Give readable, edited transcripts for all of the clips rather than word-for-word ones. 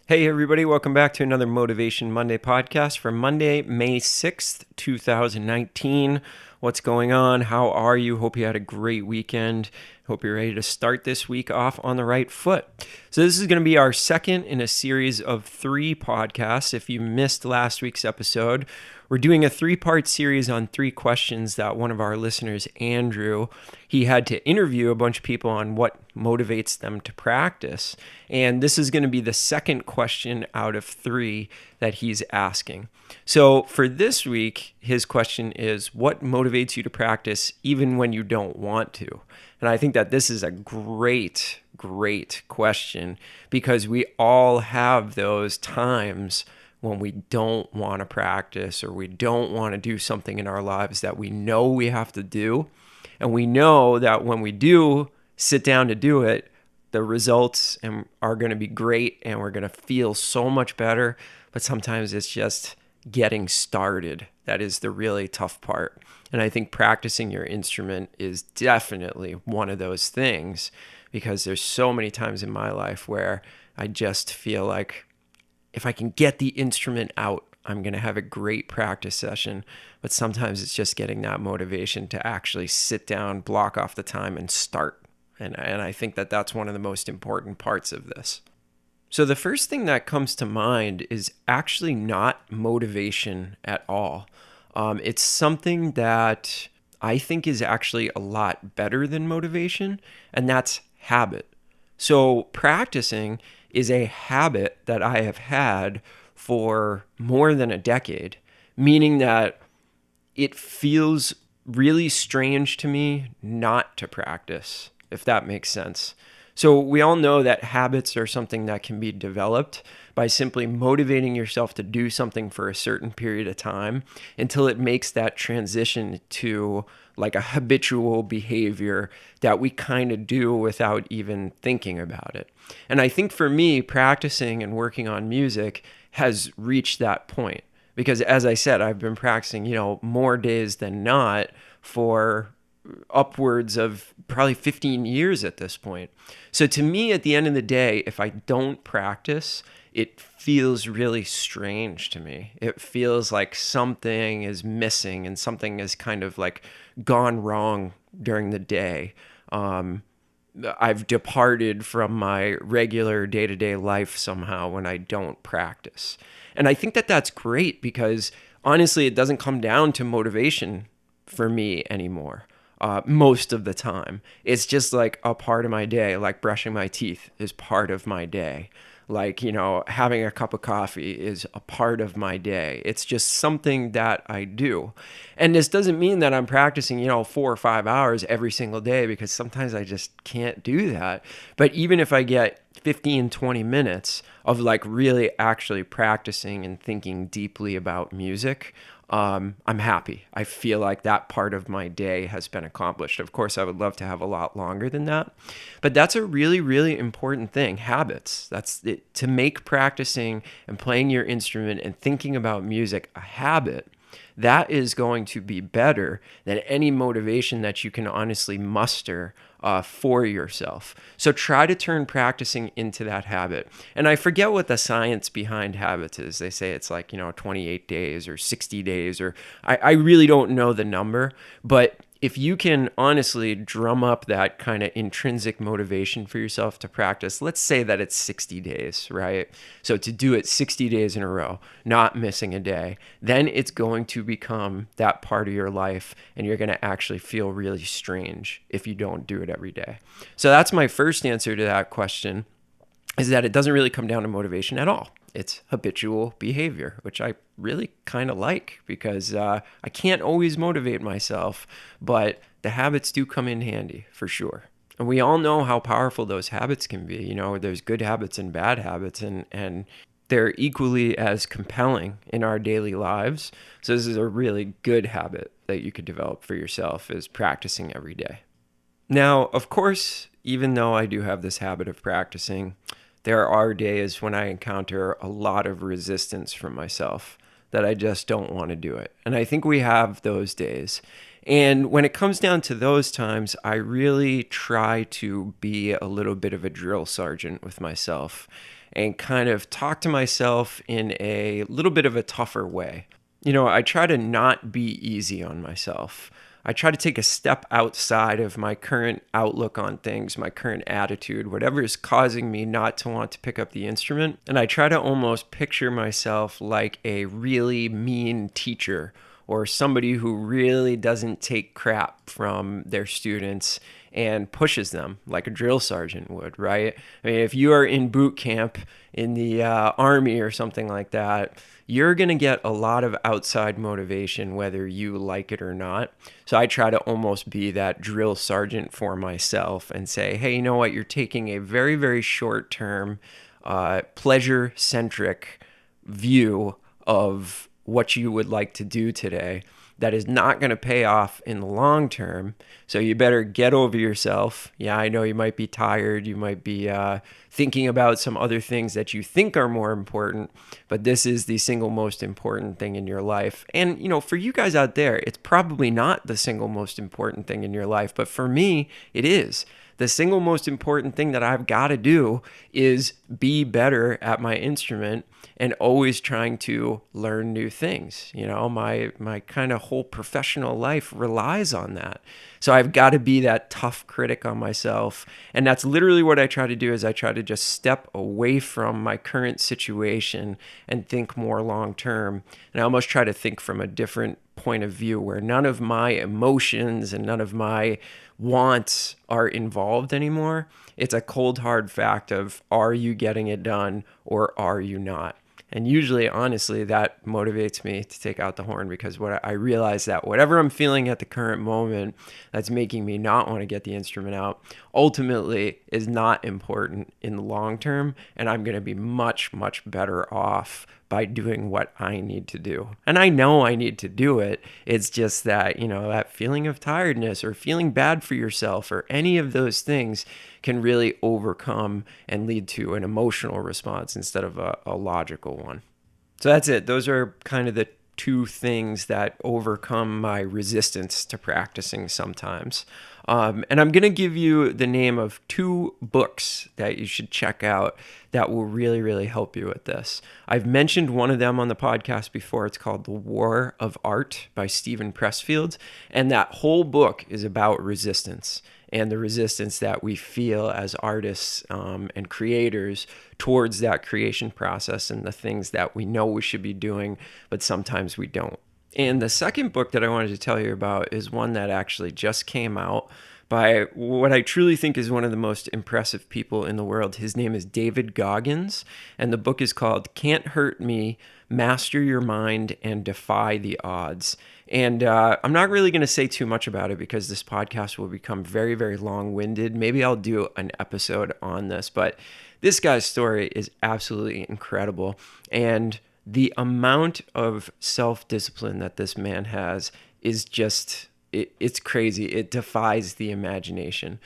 Hey, everybody, welcome back to another Motivation Monday podcast for Monday, May 6th, 2019. What's going on? How are you? Hope you had a great weekend. Hope you're ready to start this week off on the right foot. So, this is going to be our second in a series of 3 podcasts. If you missed last week's episode, we're doing a 3-part series on 3 questions that one of our listeners, Andrew, he had to interview a bunch of people on what motivates them to practice. And this is going to be the second question out of 3 that he's asking. So for this week, his question is, what motivates you to practice even when you don't want to? And I think that this is a great question because we all have those times when we don't want to practice or we don't want to do something in our lives that we know we have to do. And we know that when we do sit down to do it, the results are going to be great and we're going to feel so much better. But sometimes it's just getting started that is the really tough part. And I think practicing your instrument is definitely one of those things because there's so many times in my life where I just feel like if I can get the instrument out, I'm going to have a great practice session. But sometimes it's just getting that motivation to actually sit down, block off the time, and start. And I think that that's one of the most important parts of this. So the first thing that comes to mind is actually not motivation at all. It's something that I think is actually a lot better than motivation, and that's habit. So practicing is a habit that I have had for more than a decade, meaning that it feels really strange to me not to practice, if that makes sense. So we all know that habits are something that can be developed by simply motivating yourself to do something for a certain period of time until it makes that transition to like a habitual behavior that we kind of do without even thinking about it. And I think for me, practicing and working on music has reached that point because, as I said, I've been practicing, more days than not for upwards of probably 15 years at this point. So to me, at the end of the day, if I don't practice, it feels really strange to me. It feels like something is missing and something is kind of like gone wrong during the day. I've departed from my regular day-to-day life somehow when I don't practice. And I think that that's great because honestly, it doesn't come down to motivation for me anymore. Most of the time, it's just like a part of my day, like brushing my teeth is part of my day. Like, having a cup of coffee is a part of my day. It's just something that I do. And this doesn't mean that I'm practicing, 4 or 5 hours every single day because sometimes I just can't do that. But even if I get 15, 20 minutes of like really actually practicing and thinking deeply about music, I'm happy. I feel like that part of my day has been accomplished. Of course, I would love to have a lot longer than that, but that's a really, really important thing. Habits. That's it. To make practicing and playing your instrument and thinking about music a habit, that is going to be better than any motivation that you can honestly muster for yourself. So try to turn practicing into that habit. And I forget what the science behind habits is. They say it's like, 28 days or 60 days, or I really don't know the number, but if you can honestly drum up that kind of intrinsic motivation for yourself to practice, let's say that it's 60 days, right? So to do it 60 days in a row, not missing a day, then it's going to become that part of your life and you're going to actually feel really strange if you don't do it every day. So that's my first answer to that question, is that it doesn't really come down to motivation at all. It's habitual behavior, which I really kind of like because I can't always motivate myself, but the habits do come in handy for sure. And we all know how powerful those habits can be. There's good habits and bad habits, and they're equally as compelling in our daily lives. So this is a really good habit that you could develop for yourself, is practicing every day. Now, of course, even though I do have this habit of practicing, there are days when I encounter a lot of resistance from myself that I just don't want to do it. And I think we have those days. And when it comes down to those times, I really try to be a little bit of a drill sergeant with myself and kind of talk to myself in a little bit of a tougher way. I try to not be easy on myself. I try to take a step outside of my current outlook on things, my current attitude, whatever is causing me not to want to pick up the instrument. And I try to almost picture myself like a really mean teacher or somebody who really doesn't take crap from their students and pushes them like a drill sergeant would, right? I mean, if you are in boot camp in the Army or something like that, you're going to get a lot of outside motivation, whether you like it or not. So I try to almost be that drill sergeant for myself and say, hey, you know what? You're taking a very, very short-term, pleasure-centric view of what you would like to do today that is not going to pay off in the long term. So you better get over yourself. Yeah, I know you might be tired. You might be thinking about some other things that you think are more important, but this is the single most important thing in your life. And, for you guys out there, it's probably not the single most important thing in your life, but for me, it is. The single most important thing that I've got to do is be better at my instrument and always trying to learn new things. My kind of whole professional life relies on that. So I've got to be that tough critic on myself. And that's literally what I try to do is I try to just step away from my current situation and think more long term. And I almost try to think from a different point of view where none of my emotions and none of my wants are involved anymore. It's a cold, hard fact of, are you getting it done or are you not? And usually, honestly, that motivates me to take out the horn because what I realize that whatever I'm feeling at the current moment that's making me not want to get the instrument out ultimately is not important in the long term. And I'm going to be much, much better off by doing what I need to do. And I know I need to do it. It's just that, that feeling of tiredness or feeling bad for yourself or any of those things can really overcome and lead to an emotional response instead of a logical one. So that's it. Those are kind of the two things that overcome my resistance to practicing sometimes. And I'm going to give you the name of two books that you should check out that will really, really help you with this. I've mentioned one of them on the podcast before. It's called The War of Art by Steven Pressfield. And that whole book is about resistance and the resistance that we feel as artists and creators towards that creation process and the things that we know we should be doing, but sometimes we don't. And the second book that I wanted to tell you about is one that actually just came out by what I truly think is one of the most impressive people in the world. His name is David Goggins, and the book is called Can't Hurt Me, Master Your Mind and Defy the Odds. And I'm not really going to say too much about it because this podcast will become very, very long-winded. Maybe I'll do an episode on this, but this guy's story is absolutely incredible. And the amount of self-discipline that this man has is just, it's crazy. It defies the imagination.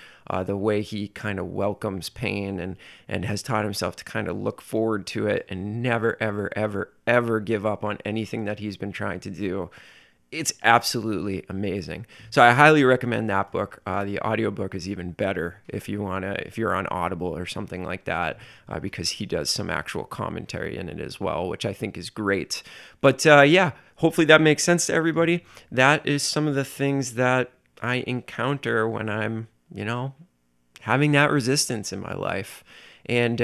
The way he kind of welcomes pain and has taught himself to kind of look forward to it and never, ever, ever, ever give up on anything that he's been trying to do. It's absolutely amazing. So I highly recommend that book. The audiobook is even better if you're on Audible or something like that, because he does some actual commentary in it as well, which I think is great. But yeah, hopefully that makes sense to everybody. That is some of the things that I encounter when I'm, having that resistance in my life. And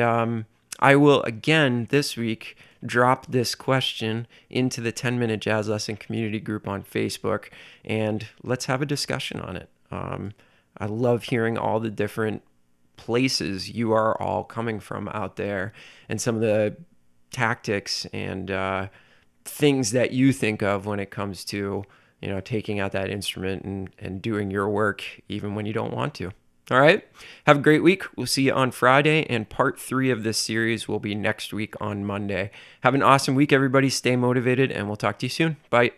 I will, again, this week, drop this question into the 10-Minute Jazz Lesson community group on Facebook, and let's have a discussion on it. I love hearing all the different places you are all coming from out there and some of the tactics and things that you think of when it comes to, taking out that instrument and doing your work even when you don't want to. All right. Have a great week. We'll see you on Friday, and part 3 of this series will be next week on Monday. Have an awesome week, everybody. Stay motivated, and we'll talk to you soon. Bye.